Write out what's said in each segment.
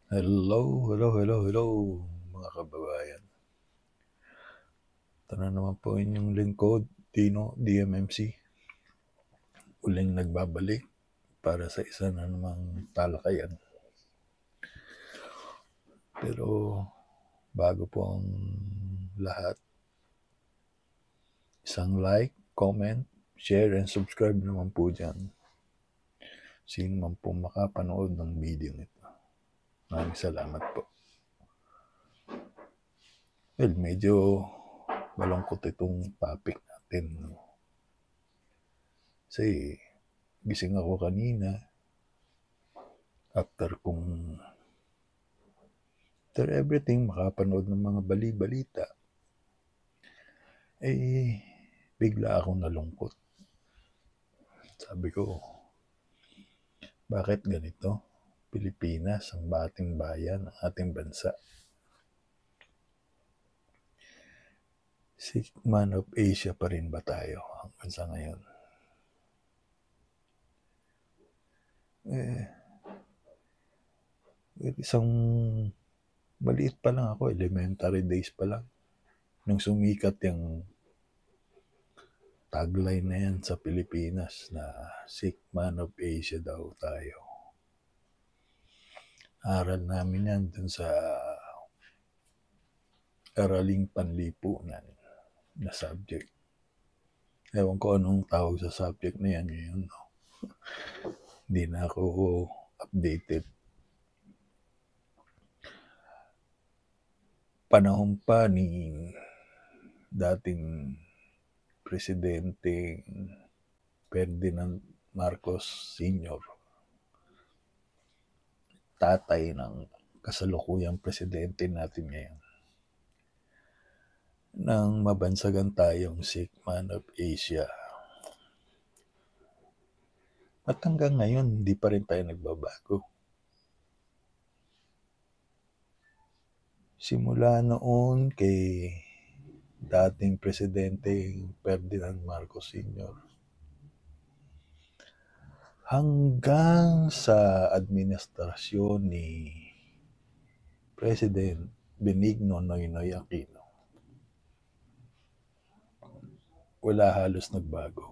Hello, mga kababayan. Ito na naman po inyong lingkod, Tino DMMC. Uling nagbabalik para sa isa na namang talakayan. Pero bago po ang lahat, isang like, comment, share, and subscribe naman po dyan. Sino man po makapanood ng video nito. Maraming salamat po. Well, medyo malungkot itong topic natin. Kasi gising ako kanina after everything, makapanood ng mga bali-balita, bigla akong nalungkot. Sabi ko, bakit ganito? Pilipinas, ang ating bayan, ang ating bansa. Sixth man of Asia pa rin ba tayo hanggang sa ngayon? Isang maliit pa lang ako, elementary days pa lang, nung sumikat yung tagline na yan sa Pilipinas na Sixth man of Asia daw tayo. Aral namin yan dun sa araling panlipunan na subject. Ewan ko anong tawag sa subject na yan ngayon. No? Hindi na ako updated. Panahon pa ni dating Presidente Ferdinand Marcos Sr., tatay ng kasalukuyang presidente natin ngayon, nang mabansagan tayong Sixth man of Asia. At hanggang ngayon, hindi pa rin tayo nagbabago. Simula noon kay dating Presidente Ferdinand Marcos Sr. hanggang sa administrasyon ni President Benigno Noynoy Aquino, wala halos nagbago.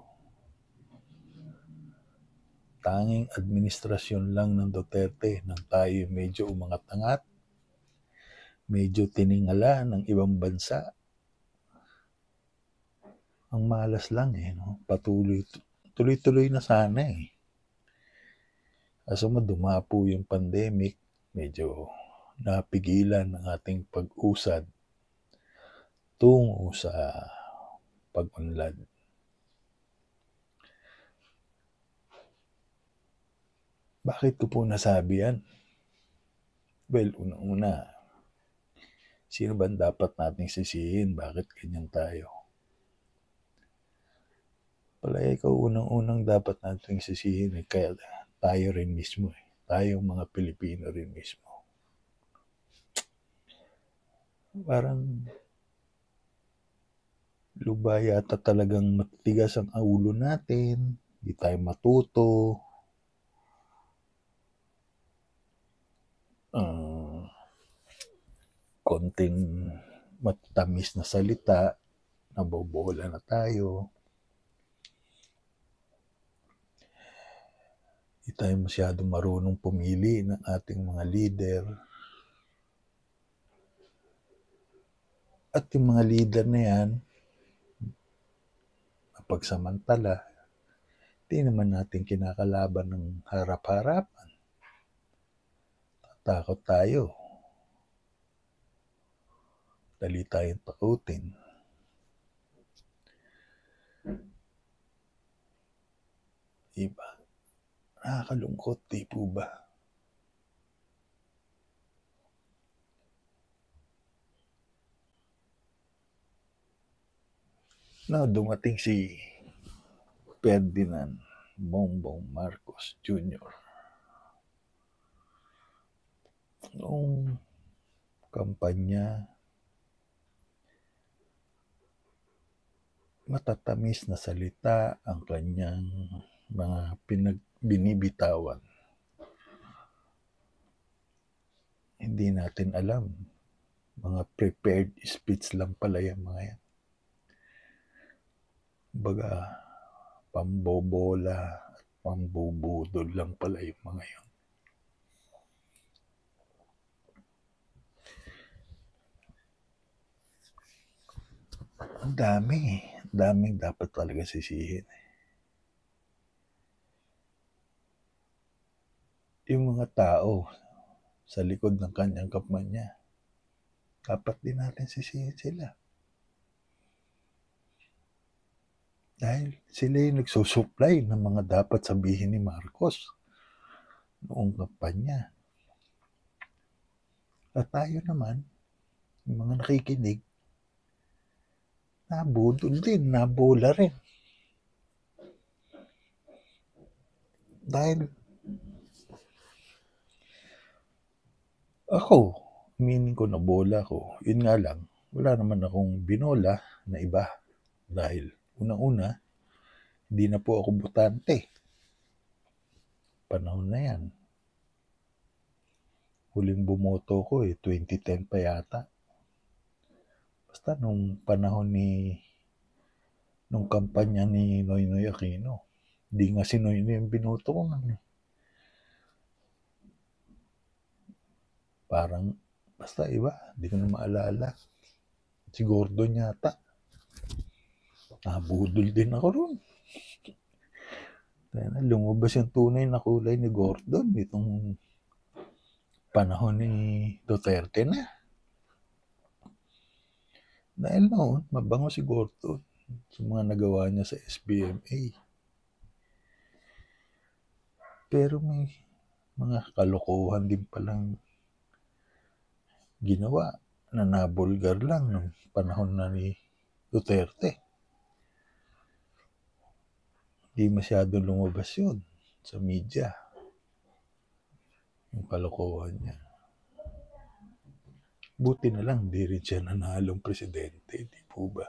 Tanging administrasyon lang ng Duterte nang tayo medyo umangat-angat, medyo tiningala ng ibang bansa. Ang malas lang no? Tuloy-tuloy na sana Kaso dumapo yung pandemic, medyo napigilan ang ating pag-usad tungo sa pag-unlad. Bakit ko po nasabi yan? Well, unang-una, sino ba dapat nating sisihin? Bakit ganyan tayo? Palagi ko unang-unang dapat nating sisihin kaya tayo rin mismo. Tayong mga Pilipino rin mismo. Parang lubha yata talagang matigas ang ulo natin. Hindi tayo matuto. Konting matamis na salita, nabobola na tayo. Hindi tayo masyadong marunong pumili ng ating mga leader. At yung mga leader na yan, pagsamantala, di naman natin kinakalaban ng harap-harapan. Takot tayo. Dali tayong takutin. Diba? Nakakalungkot, di po ba? Now, dumating si Ferdinand Bongbong Marcos Jr. Noong kampanya, matatamis na salita ang kanyang mga binibitawan. hindi natin alam. Mga prepared speech lang pala yung mga yan. Baga, pambobola at pambubudol lang pala yung mga yun. Ang daming dapat talaga sisihin. Yung mga tao sa likod ng kanyang kampanya, dapat din natin sisihin sila. Dahil sila yung nagsusupply ng mga dapat sabihin ni Marcos noong kampanya. At tayo naman, yung mga nakikinig, nabudol din, nabola rin. Dahil ako, meaning ko nabola ko. Yun nga lang, wala naman akong binola na iba. Dahil unang-una, hindi na po ako botante. Panahon na yan. Huling bumoto ko 2010 pa yata. Basta nung panahon nung kampanya ni Noynoy Aquino. Hindi nga si Noynoy yung binoto ko nga. Parang, basta iba, hindi ko na maalala. Si Gordon yata. Nabudol din ako ron. Lumabas yung tunay na kulay ni Gordon itong panahon ni Duterte na. Dahil noon, mabango si Gordon sa mga nagawa niya sa SBMA. Pero may mga kalokohan din palang ginawa na nabulgar lang nung panahon na ni Duterte. Hindi masyadong lumabas yun sa media. Yung kalokohan niya. Buti na lang, di rin siya nanalong presidente, di po ba?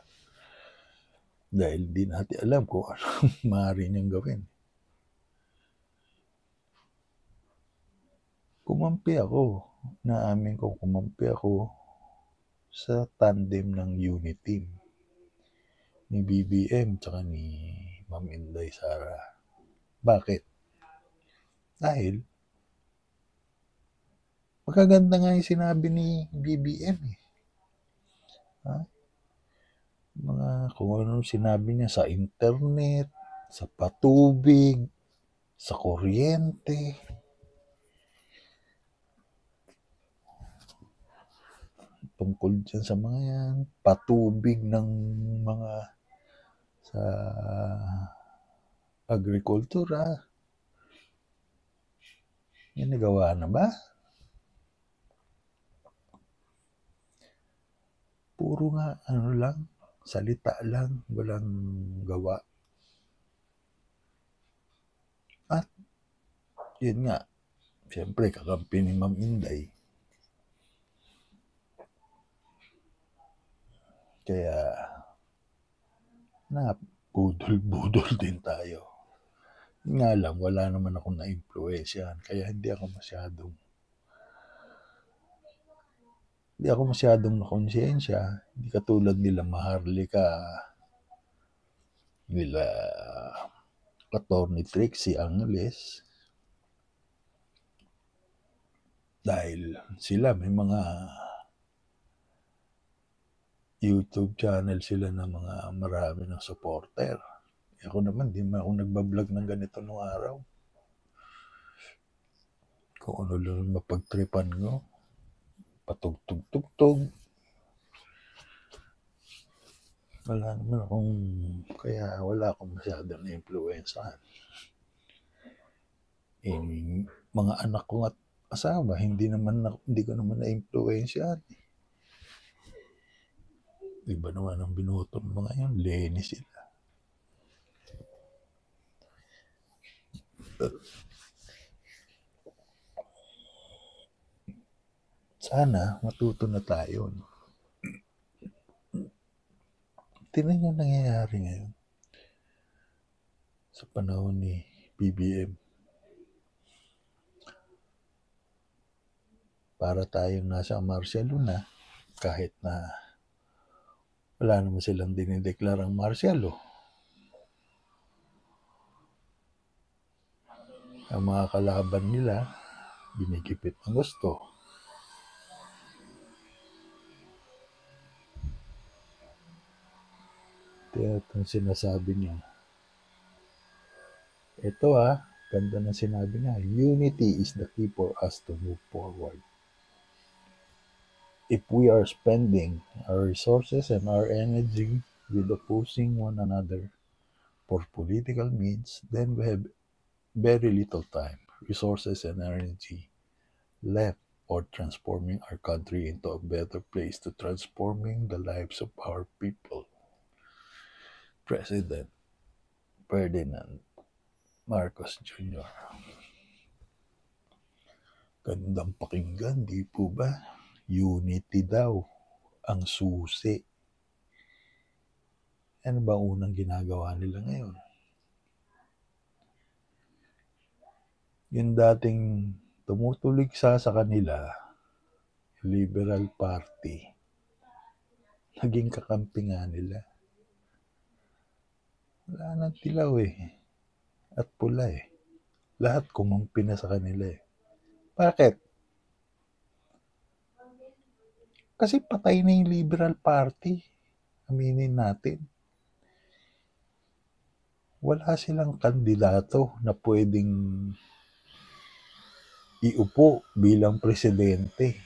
Dahil di natin alam kung ano maaari niyang gawin. Naamin ko, kumampi ako sa tandem ng Unity ni BBM tsaka ni Ma'am Inday Sara. Bakit? Dahil magaganda nga yung sinabi ni BBM kung ano sinabi niya sa internet, sa patubig, sa kuryente. Tungkol dyan sa mga yan, patubig ng mga sa agrikultura. Yan nagawa na ba? Puro nga salita lang, walang gawa. At yun nga, siyempre kakampi ni Ma'am Inday. Kaya budol din tayo. Nga lang, wala naman akong na-influensyahan. Kaya hindi ako masyadong nakonsensya. Hindi katulad nila Maharlika, nila Atty. Trixie Angeles. Dahil sila may mga YouTube channel sila na mga marami ng supporter. Ako naman, di man ako nagbablog ng ganito nung araw. Kung ano lang mapagtripan ko. Patugtog-tugtog. Wala akong masyadong na-influensahan. Mga anak ko at asawa, hindi ko naman na-influensyahan. Iba naman ang binoto ng mga yan, Lenny sila. Sana matuto na tayo. No? Tingnan yung nangyayari ngayon sa panahon ni BBM. para tayong nasa martial law na kahit na wala naman silang dinideklarang martial law. Ang mga kalaban nila, ginigipit ng gusto. Kaya itong sinasabi niya, ito ganda na sinabi niya, unity is the key for us to move forward. If we are spending our resources and our energy with opposing one another for political means, then we have very little time, resources, and energy left for transforming our country into a better place, to transforming the lives of our people. President Ferdinand Marcos Jr. Gandang pakinggan, di po ba? Unity daw ang susi. Ano ba unang ginagawa nila ngayon? Yung dating tumutulig sa kanila, Liberal Party, naging kakampi nga nila. Wala nang tilaw at pula Lahat kumampi na sa kanila Bakit? Kasi patay na yung Liberal Party. Aminin natin. Wala silang kandidato na pwedeng iupo bilang presidente.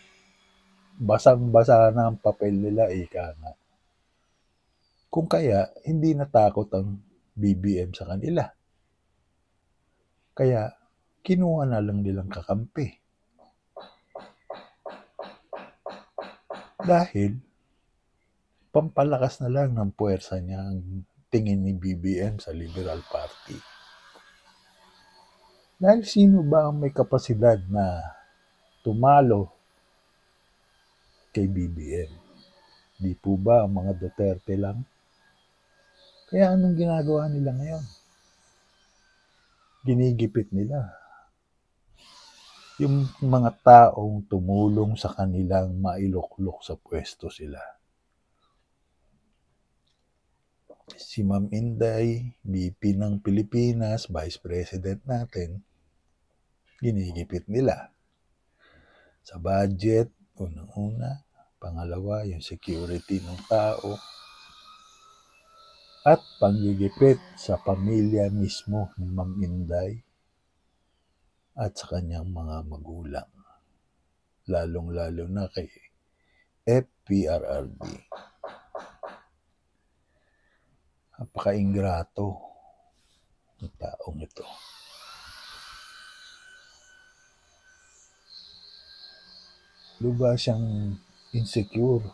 Basang-basa na ang papel nila, ika nga. Kung kaya, hindi natakot ang BBM sa kanila. Kaya, kinuha na lang nilang kakampi. Dahil, pampalakas na lang ng puwersa niya ang tingin ni BBM sa Liberal Party. Dahil sino ba ang may kapasidad na tumalo kay BBM? Di po ba ang mga Duterte lang? Kaya anong ginagawa nila ngayon? Ginigipit nila yung mga taong tumulong sa kanilang mailuklok sa pwesto sila. Si Ma'am Inday, VP ng Pilipinas, Vice President natin, ginigipit nila. Sa budget, unang-una. Pangalawa, yung security ng tao. At panggigipit sa pamilya mismo ni Ma'am Inday at sa kanyang mga magulang. Lalong-lalo na kay FPRRD. Napaka-ingrato ng taong ito. Luba siyang insecure.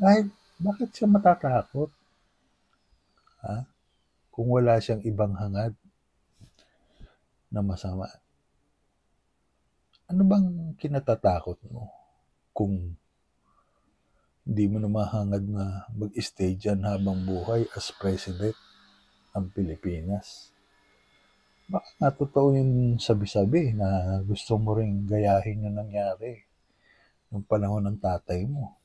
Ay, bakit siya matatakot? Kung wala siyang ibang hangad na masama. Ano bang kinatatakot mo kung hindi mo na mahangad na mag-stay dyan habang buhay as president ng Pilipinas? Baka nga totoo yung sabi-sabi na gusto mo ring gayahin yung nangyari nung panahon ng tatay mo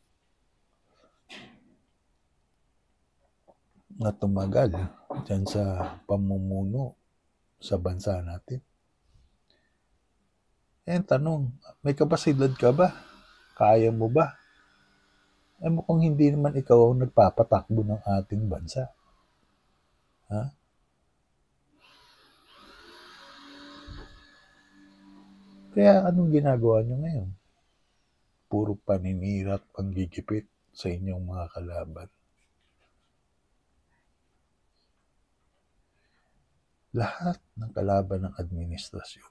na tumagal dyan sa pamumuno sa bansa natin. Tanong, may kapasidad ka ba? Kaya mo ba? Mukhang hindi naman ikaw ang nagpapatakbo ng ating bansa. Kaya anong ginagawa nyo ngayon? Puro paninira at panggigipit sa inyong mga kalaban. Lahat ng kalaban ng administrasyon,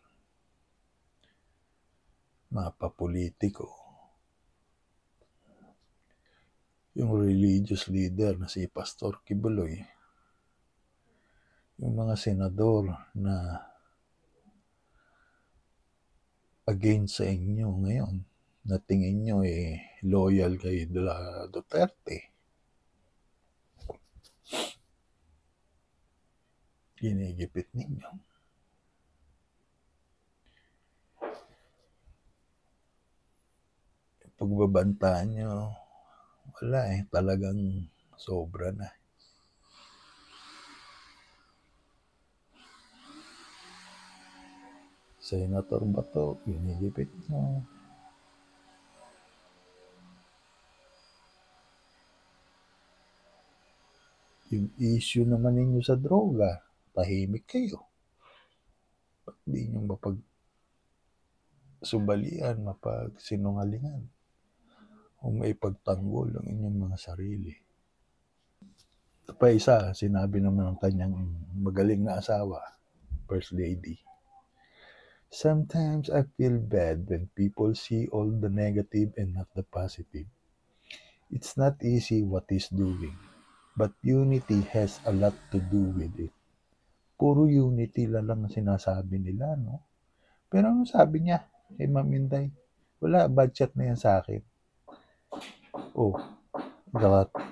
mga papolitiko, yung religious leader na si Pastor Kibuloy, yung mga senador na against sa inyo ngayon, na tingin nyo loyal kay Duterte. Ginigipit ninyo. pagbabanta nyo, wala talagang sobra na. Senator Bato, ginigipit nyo. Yung issue naman ninyo sa droga, tahimik kayo. Ba't di nyo mapagsubalian, mapagsinungalingan, o maipagtanggol ang inyong mga sarili? Ito pa isa, sinabi naman ng kanyang magaling na asawa, First Lady. Sometimes I feel bad when people see all the negative and not the positive. It's not easy what he's doing, but unity has a lot to do with it. Puro unity lang ang sinasabi nila, no? Pero ano sabi niya kay Ma'am Inday? Wala, budget na yan sa akin. Oh,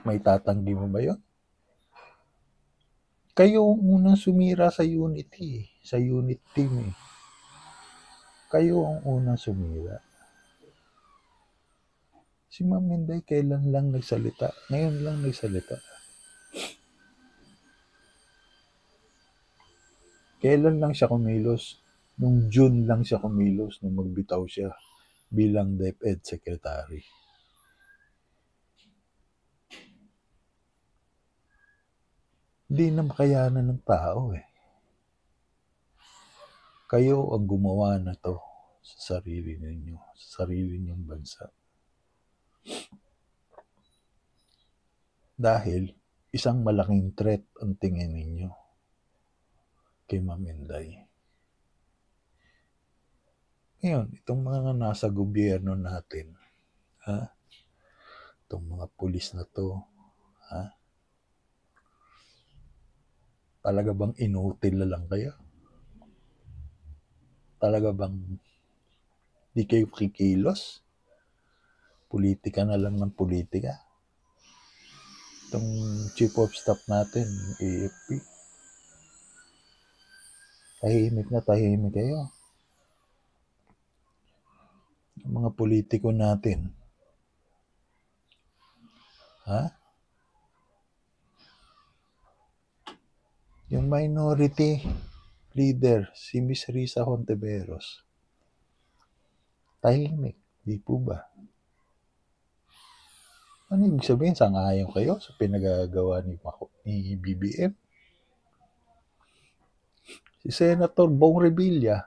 may tatanggi mo ba yun? Kayo ang unang sumira sa unity, sa unit team. Kayo ang unang sumira. Si Ma'am Inday kailan lang nagsalita? Ngayon lang nagsalita. Kailan lang siya kumilos? Nung June lang siya kumilos nung magbitaw siya bilang DepEd Secretary. Hindi na makayanan ng tao Kayo ang gumawa na to sa sarili ninyo, sa sarili ninyong bansa. Dahil isang malaking threat ang tingin ninyo kay Ma'am Inday. Ngayon, itong mga nasa gobyerno natin, itong mga pulis na to, talaga bang inutil na lang kayo? Talaga bang di kayo kikilos? Politika na lang ng politika? Itong Chief of Staff natin, AFP, tahimik na tahimik kayo. Yung mga politiko natin, yung minority leader, si Miss Risa Hontiveros, tahimik, di po ba? Ano ibig sabihin? Sangayon kayo sa pinagagawa ni BBM? Si Senator Bong Revilla,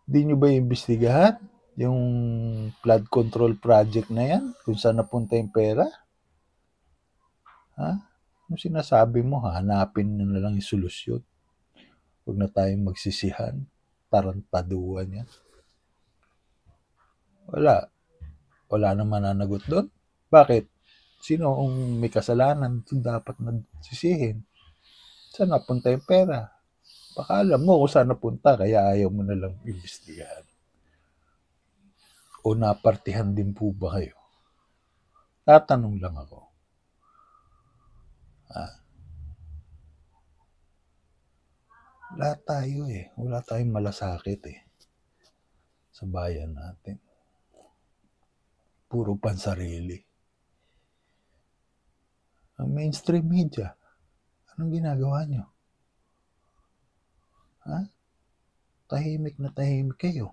Di nyo ba imbestigahan yung flood control project na yan? Kung saan napunta yung pera? Yung sinasabi mo, hanapin nyo na lang yung solusyon. Huwag na tayong magsisihan. Tarantaduan yan. Wala. Wala nang mananagot doon. Bakit? Sino ang may kasalanan? Ito dapat nagsisihin. Saan napunta yung pera? Baka alam mo kung saan napunta, kaya ayaw mo na lang imbestigahan. O napartihan din po ba kayo? Tatanong lang ako. Lahat tayo Wala tayong malasakit sa bayan natin. Puro pansarili. Ang mainstream media, anong ginagawa nyo? Tahimik na tahimik kayo.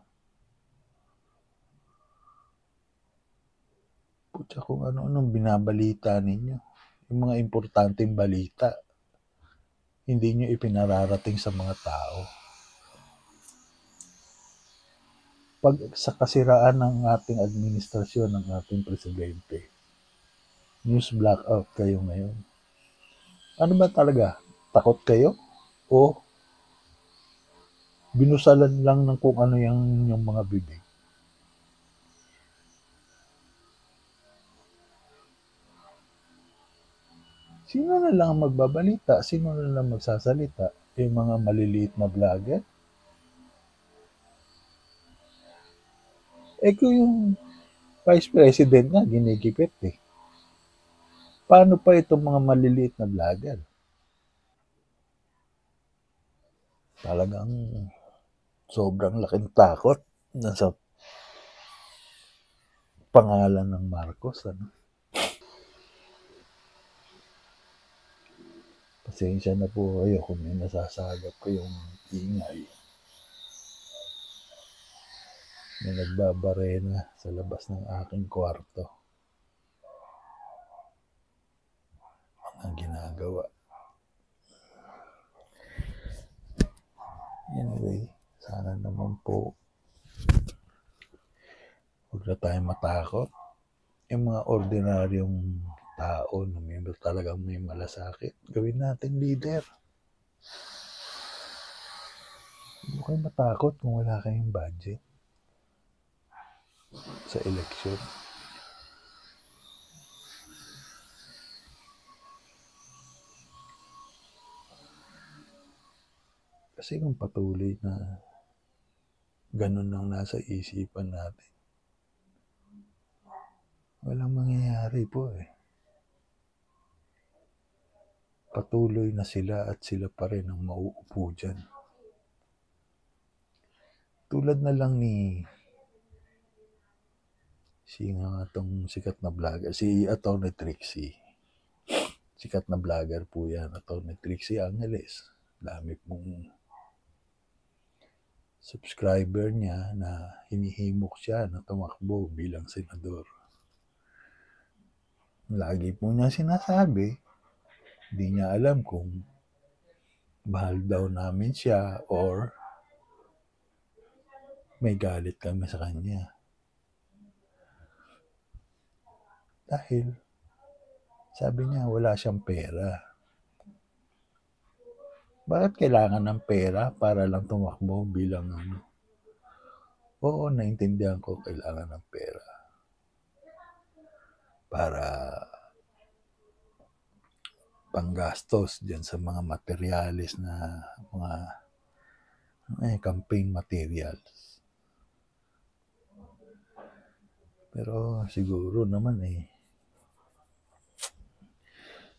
Putya kung ano-anong binabalita ninyo. Yung mga importanteng balita, hindi nyo ipinararating sa mga tao. Pag sa kasiraan ng ating administrasyon, ng ating presidente, news blackout kayo ngayon. Ano ba talaga? Takot kayo? O binusalan lang ng kung ano yung mga bibig? Sino na lang magbabalita? Sino na lang magsasalita? Yung mga maliliit na vlogger? Kung yung Vice President nga, ginigipit Paano pa itong mga maliliit na vlogger? Talagang sobrang laking takot nasa pangalan ng Marcos. Ano? Pasensya na po kayo kung may nasasagap kayong ingay. May nagbabarena sa labas ng aking kwarto. Ang ginagawa. Anyway, sana naman po huwag na tayong matakot. Yung mga ordinaryong tao na may talagang may malasakit, gawin natin leader. Huwag kayong matakot kung wala kayong budget sa eleksyon. Kasi kung patuloy na ganun lang nasa isipan natin, walang mangyayari po eh. Patuloy na sila at sila pa rin ang mauupo dyan. Tulad na lang ni nga itong sikat na vlogger, si Atty. Trixie. Sikat na vlogger po yan, Atty. Trixie Angeles. Dami pong subscriber niya na hinihimok siya na tumakbo bilang senador. Lagi po niya sinasabi, hindi niya alam kung mahal daw namin siya or may galit kami sa kanya. Dahil sabi niya wala siyang pera. Bakit kailangan ng pera para lang tumakbo bilang ano? Oo, naintindihan ko kailangan ng pera. Para panggastos dyan sa mga materialis na mga campaign materials. Pero siguro naman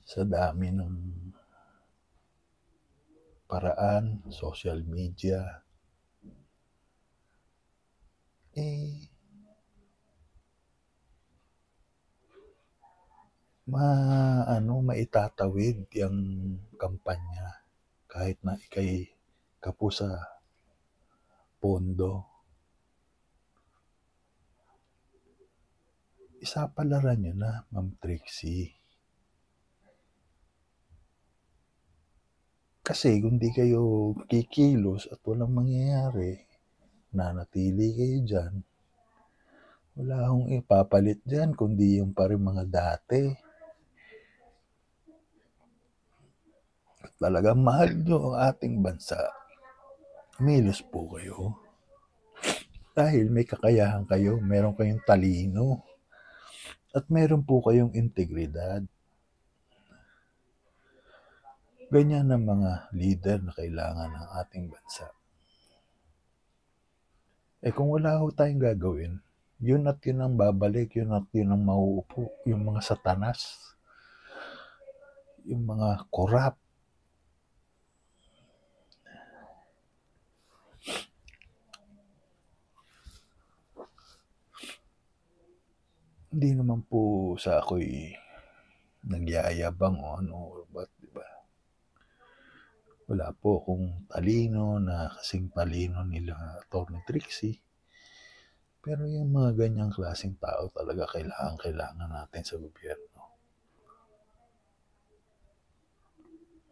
sa dami ng paraan, social media, maitatawid yung kampanya kahit na ikay kapo sa pondo. Isapalaran nyo na, Ma'am Trixie. Kasi kung di kayo kikilos at walang mangyayari, nanatili kayo dyan, wala akong ipapalit dyan kundi yung pa rin mga dati. Talagang mahal nyo ang ating bansa. Milos po kayo. Dahil may kakayahan kayo, meron kayong talino, at meron po kayong integridad. Ganyan ang mga leader na kailangan ng ating bansa. Kung wala ho tayong gagawin, yun at yun ang babalik, yun at yun ang mauupo, yung mga satanas, yung mga korap. Hindi naman po sa ako'y nagyayabang o ano, ba't diba? Wala po akong talino na kasing talino nila Atty. Trixie. Pero yung mga ganyang klaseng tao talaga kailangan natin sa gobyerno.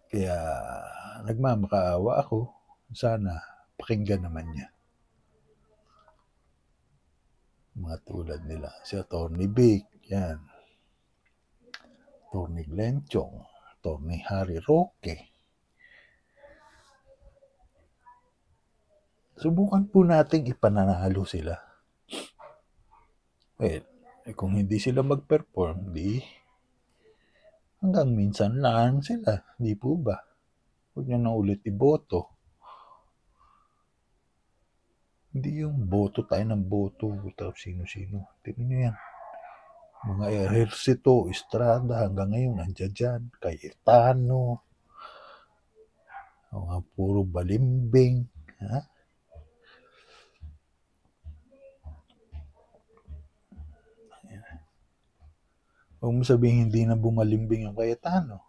Kaya nagmamakaawa ako. Sana pakinggan naman niya. Mga tulad nila. Si Atty. Vic, yan. Atty. Glenn Chong, Atty. Harry Roque. Subukan po nating ipananalo sila. Well, kung hindi sila mag-perform, di hanggang minsan lang sila. Di po ba? Huwag nyo na ulit iboto. Hindi yung boto tayo ng boto. Tapos sino-sino. Tingnan nyo yan. Mga Ejercito, Estrada, hanggang ngayon nandiyan dyan. Cayetano. Mga puro balimbing. Ha? Huwag mo sabihin hindi na bumalimbing yung Cayetano.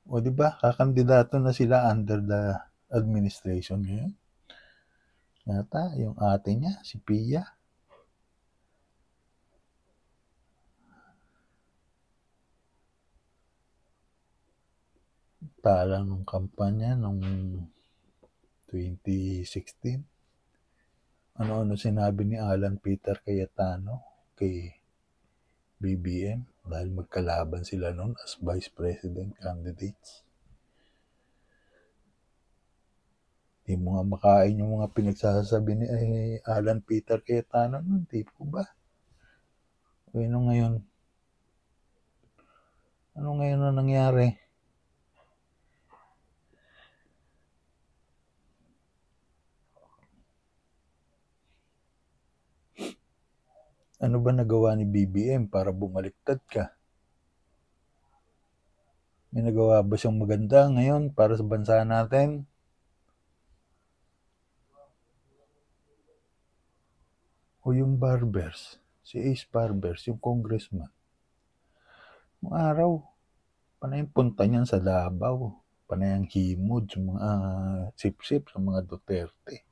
O di ba, kakandidato na sila under the administration ngayon. Yata, yung ate niya, si Pia. Talang nung kampanya nung 2016. Ano-ano sinabi ni Alan Peter Cayetano kay BBM dahil magkalaban sila noon as vice president candidates. Di mo nga makain yung mga pinagsasabi ni Alan Peter Cayetano noon, di po ba? Ano ngayon? Ano ngayon na nangyari? Ano ba nagawa ni BBM para bumaliktad ka? May nagawa ba siyang maganda ngayon para sa bansa natin? O yung Barbers, si Ace Barbers, yung congressman. Mga araw, panay punta niyan sa Davao. Panay ang himod sa mga sip-sip sa mga Duterte.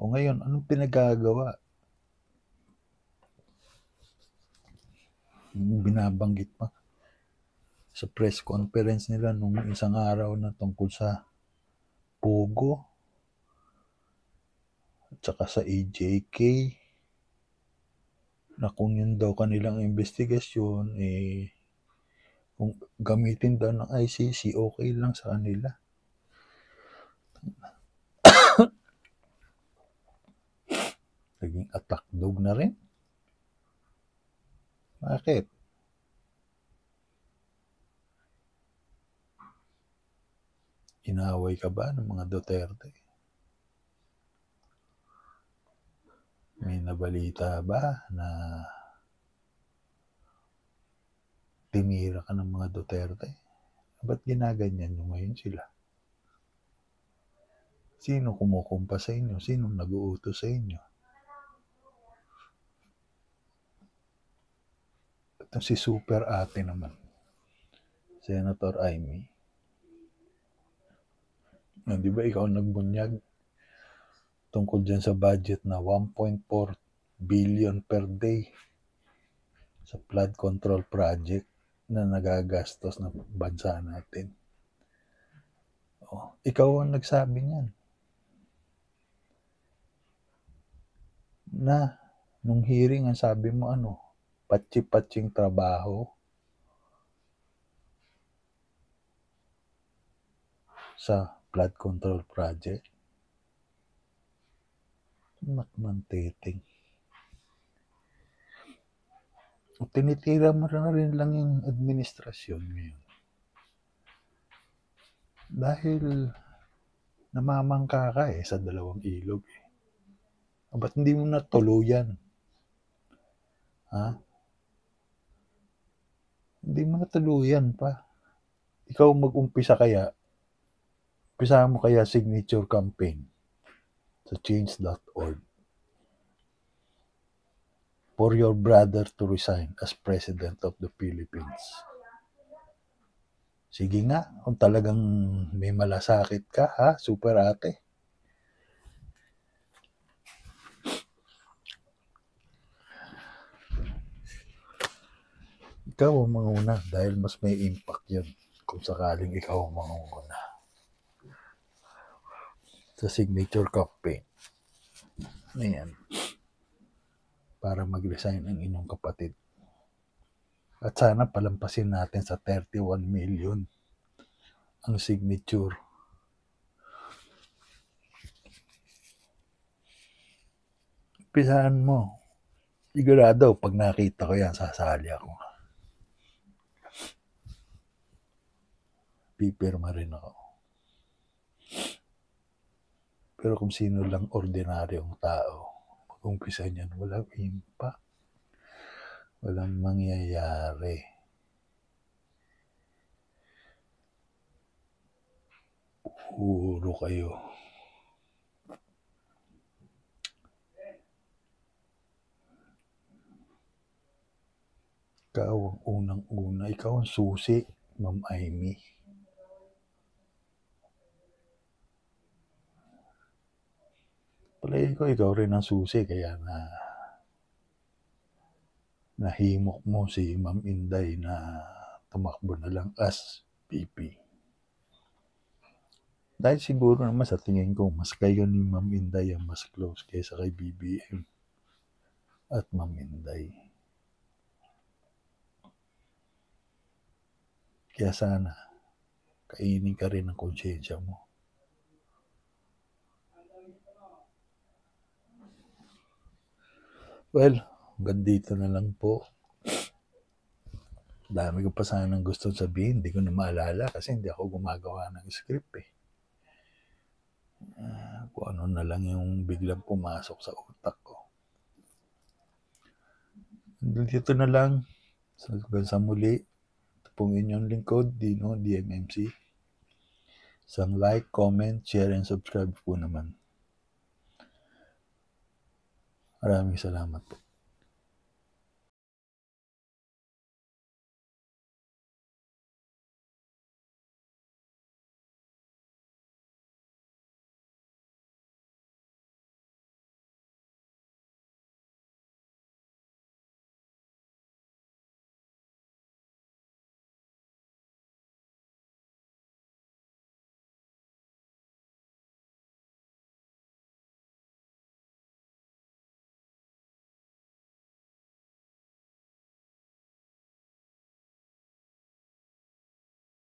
O ngayon, anong pinagagawa? Binabanggit pa sa press conference nila nung isang araw na tungkol sa Pogo at saka sa AJK na kung yun daw kanilang investigasyon kung gamitin daw ng ICC okay lang sa kanila. Naging attack dog na rin. Bakit? Inaway ka ba ng mga Duterte? May nabalita ba na tinira ka ng mga Duterte? Ba't ginaganyan nyo ngayon sila? Sino kumukumpa sa inyo? Sino nag-uutos sa inyo? Ito si Super Ate naman. Senator Amy. Di ba ikaw nagbunyag tungkol dyan sa budget na 1.4 billion per day sa flood control project na nagagastos ng bansa natin. Ikaw ang nagsabi niyan. Na, nung hearing, ang sabi mo patsi-patsing trabaho sa flood control project. Matmantiting. Tinitira mo na rin lang yung administrasyon ngayon. Dahil namamangka ka sa dalawang ilog. Ba't hindi mo natuluyan? Ha? Hindi mo natuluyan pa. Ikaw mag-umpisa kaya, umpisa mo kaya signature campaign sa change.org for your brother to resign as President of the Philippines. Sige nga, kung talagang may malasakit ka, Super Ate. Ikaw ang manguna dahil mas may impact yun kung sakaling ikaw ang manguna sa signature campaign. Ayan. Para mag-resign ang inyong kapatid. At sana palampasin natin sa 31 million ang signature. Pisahan mo. Sigurado, pag nakita ko yan, sasali ako. Pipirma rin ako. Pero kung sino lang ordinaryong tao, pag-umpisa niyan, walang impact. Walang mangyayari. Puro kayo. Ikaw ang unang-una. Ikaw ang susi, Ma'am Amy. Palagay ko ikaw rin ang susi kaya na nahimok mo si Ma'am Inday na tumakbo na lang as VP. Dahil siguro naman sa tingin ko, mas kayo ni Ma'am Inday ang mas close kaysa kay BBM at Ma'am Inday. Kaya sana, kainin ka rin ang konsyensya mo. Well, hanggang dito na lang po. Dami ko pa sanang gusto sabihin, hindi ko na maalala kasi hindi ako gumagawa ng script eh. Kung ano na lang yung biglang pumasok sa utak ko. Dito na lang. Hanggang sa muli. Ito pong inyong lingkod, Dino DMMC. Isang like, comment, share, and subscribe po naman. Maraming salamat po.